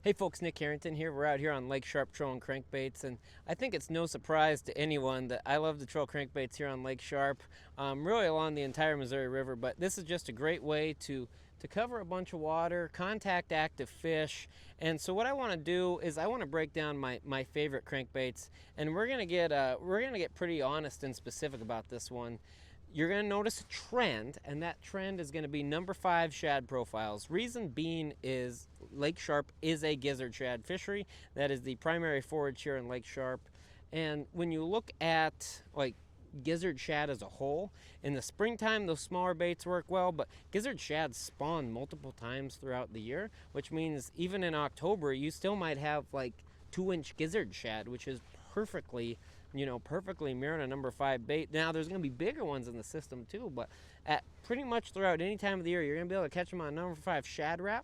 Hey folks, Nick Harrington here. We're out here on Lake Sharpe trolling crankbaits, and I think it's no surprise to anyone that I love to troll crankbaits here on Lake Sharpe, really along the entire Missouri River. But this is just a great way to cover a bunch of water, contact active fish. And so what I want to do is I want to break down my favorite crankbaits, and we're gonna get pretty honest and specific about this one. You're going to notice a trend, and that trend is going to be number 5 shad profiles. Reason being is Lake Sharpe is a gizzard shad fishery. That is the primary forage here in Lake Sharpe. And when you look at like gizzard shad as a whole, in the springtime those smaller baits work well, but gizzard shad spawn multiple times throughout the year, which means even in October you still might have like 2-inch gizzard shad, which is perfectly mirroring a number 5 bait. Now there's going to be bigger ones in the system too, but at pretty much throughout any time of the year you're going to be able to catch them on number 5 shad wrap.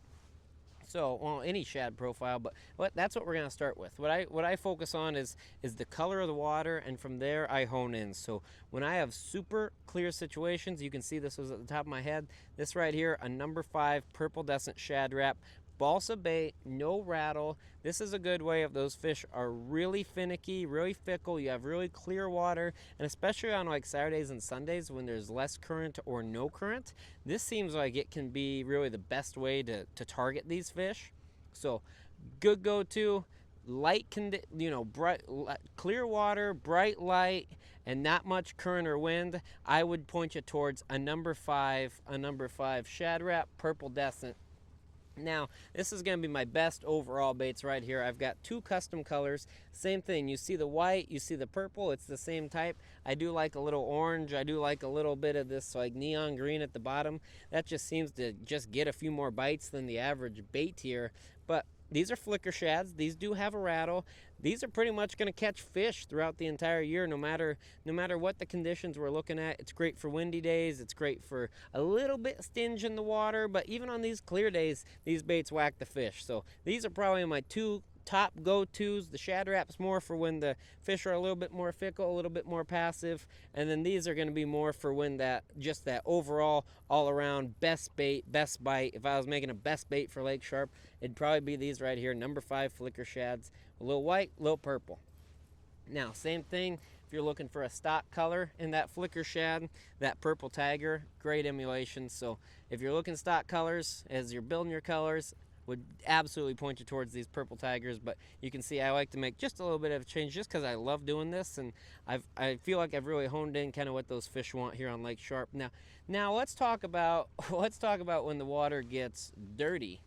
So, well, any shad profile, but that's what we're going to start with. What I focus on is the color of the water, and from there I hone in. So when I have super clear situations, you can see this was at the top of my head. This right here, a number 5 purple-descent shad wrap. Balsa bait, no rattle. This is a good way if those fish are really finicky, really fickle, you have really clear water, and especially on like Saturdays and Sundays when there's less current or no current, this seems like it can be really the best way to target these fish. So good go-to, light, bright, clear water, bright light, and not much current or wind. I would point you towards a number 5 shad wrap, purple descent. Now, this is going to be my best overall baits right here. I've got 2 custom colors. Same thing. You see the white, you see the purple. It's the same type. I do like a little orange. I do like a little bit of this like neon green at the bottom. That just seems to just get a few more bites than the average bait here. But these are flicker shads. These do have a rattle. These are pretty much going to catch fish throughout the entire year, no matter what the conditions we're looking at. It's great for windy days. It's great for a little bit stinge in the water, but even on these clear days, these baits whack the fish. So these are probably my 2 top go-tos. The shad wrap's more for when the fish are a little bit more fickle, a little bit more passive, and then these are going to be more for when that overall all-around best bait, best bite. If I was making a best bait for Lake Sharpe, it'd probably be these right here, number 5 flicker shads, a little white, a little purple. Now same thing if you're looking for a stock color in that flicker shad, that purple tiger, great emulation. So if you're looking stock colors as you're building your colors, would absolutely point you towards these purple tigers. But you can see I like to make just a little bit of a change just because I love doing this, and I feel like I've really honed in kind of what those fish want here on Lake Sharpe. Now let's talk about when the water gets dirty.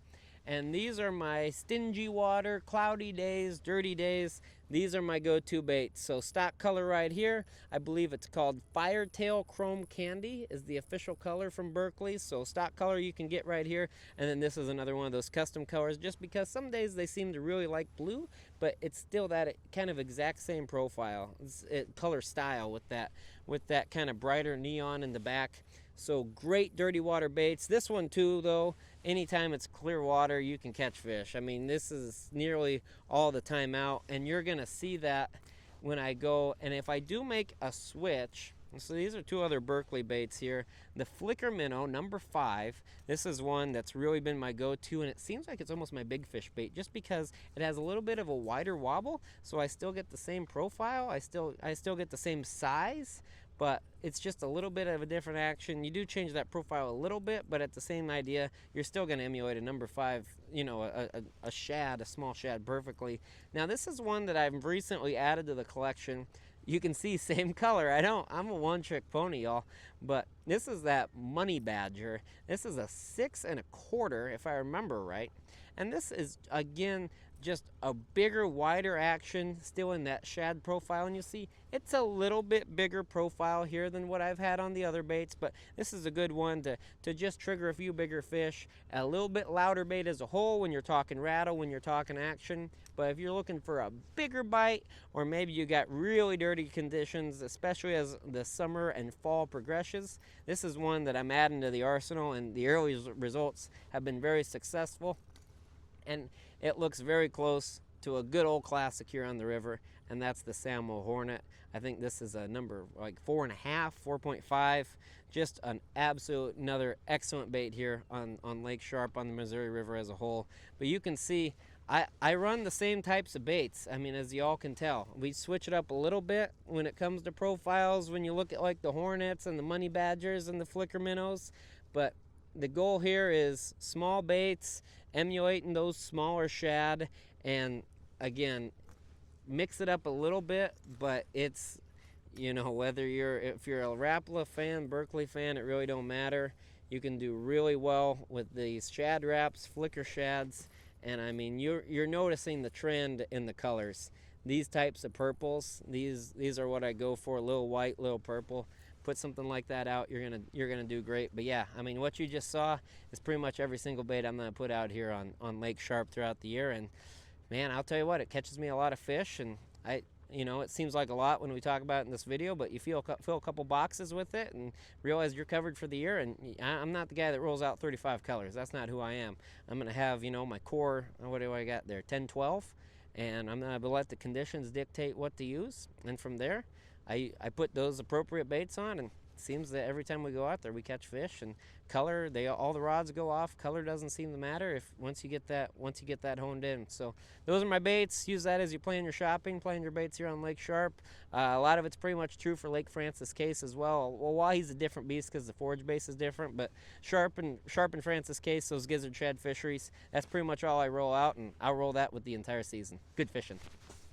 And these are my stingy water, cloudy days, dirty days. These are my go-to baits. So stock color right here, I believe it's called Firetail Chrome Candy is the official color from Berkley. So stock color you can get right here. And then this is another one of those custom colors, just because some days they seem to really like blue, but it's still that kind of exact same profile, color style with that kind of brighter neon in the back. So great dirty water baits. This one too, though, anytime it's clear water, you can catch fish. I mean, this is nearly all the time out, and you're gonna see that when I go. And if I do make a switch, so these are 2 other Berkley baits here. The Flicker Minnow, number 5. This is one that's really been my go-to, and it seems like it's almost my big fish bait just because it has a little bit of a wider wobble, so I still get the same profile. I still get the same size, but it's just a little bit of a different action. You do change that profile a little bit, but at the same idea, you're still going to emulate a number 5, a shad, a small shad perfectly. Now this is one that I've recently added to the collection. You can see same color. I'm a one-trick pony, y'all. But this is that Money Badger. This is a 6 1/4, if I remember right. And this is, again, just a bigger, wider action, still in that shad profile. And you see, it's a little bit bigger profile here than what I've had on the other baits, but this is a good one to just trigger a few bigger fish. A little bit louder bait as a whole when you're talking rattle, when you're talking action. But if you're looking for a bigger bite, or maybe you got really dirty conditions, especially as the summer and fall progresses, this is one that I'm adding to the arsenal, and the early results have been very successful. And it looks very close to a good old classic here on the river, and that's the Salmo Hornet. I think this is a number like 4.5, 4.5. Just an absolute another excellent bait here on Lake Sharpe, on the Missouri River as a whole. But you can see I run the same types of baits. I mean, as y'all can tell, we switch it up a little bit when it comes to profiles. When you look at like the Hornets and the Money Badgers and the Flicker Minnows, but the goal here is small baits, emulating those smaller shad, and again, mix it up a little bit. But it's, you know, whether if you're a Rapala fan, Berkley fan, it really don't matter. You can do really well with these shad wraps, flicker shads. And I mean, you're noticing the trend in the colors. These types of purples, these are what I go for, a little white, little purple. Put something like that out, you're gonna do great. But yeah, I mean, what you just saw is pretty much every single bait I'm gonna put out here on Lake Sharpe throughout the year. And man, I'll tell you what, it catches me a lot of fish, and you know, it seems like a lot when we talk about it in this video, but you fill a couple boxes with it and realize you're covered for the year. And I'm not the guy that rolls out 35 colors. That's not who I am. I'm going to have, you know, my core, what do I got there, 10, 12, and I'm going to let the conditions dictate what to use. And from there, I put those appropriate baits on, and it seems that every time we go out there, we catch fish. And color, all the rods go off. Color doesn't seem to matter once you get that honed in. So those are my baits. Use that as you plan your shopping, plan your baits here on Lake Sharpe. A lot of it's pretty much true for Lake Francis Case as well. Well, Wahhe's a different beast because the forage base is different, but Sharpe and Francis Case, those gizzard shad fisheries, that's pretty much all I roll out, and I'll roll that with the entire season. Good fishing.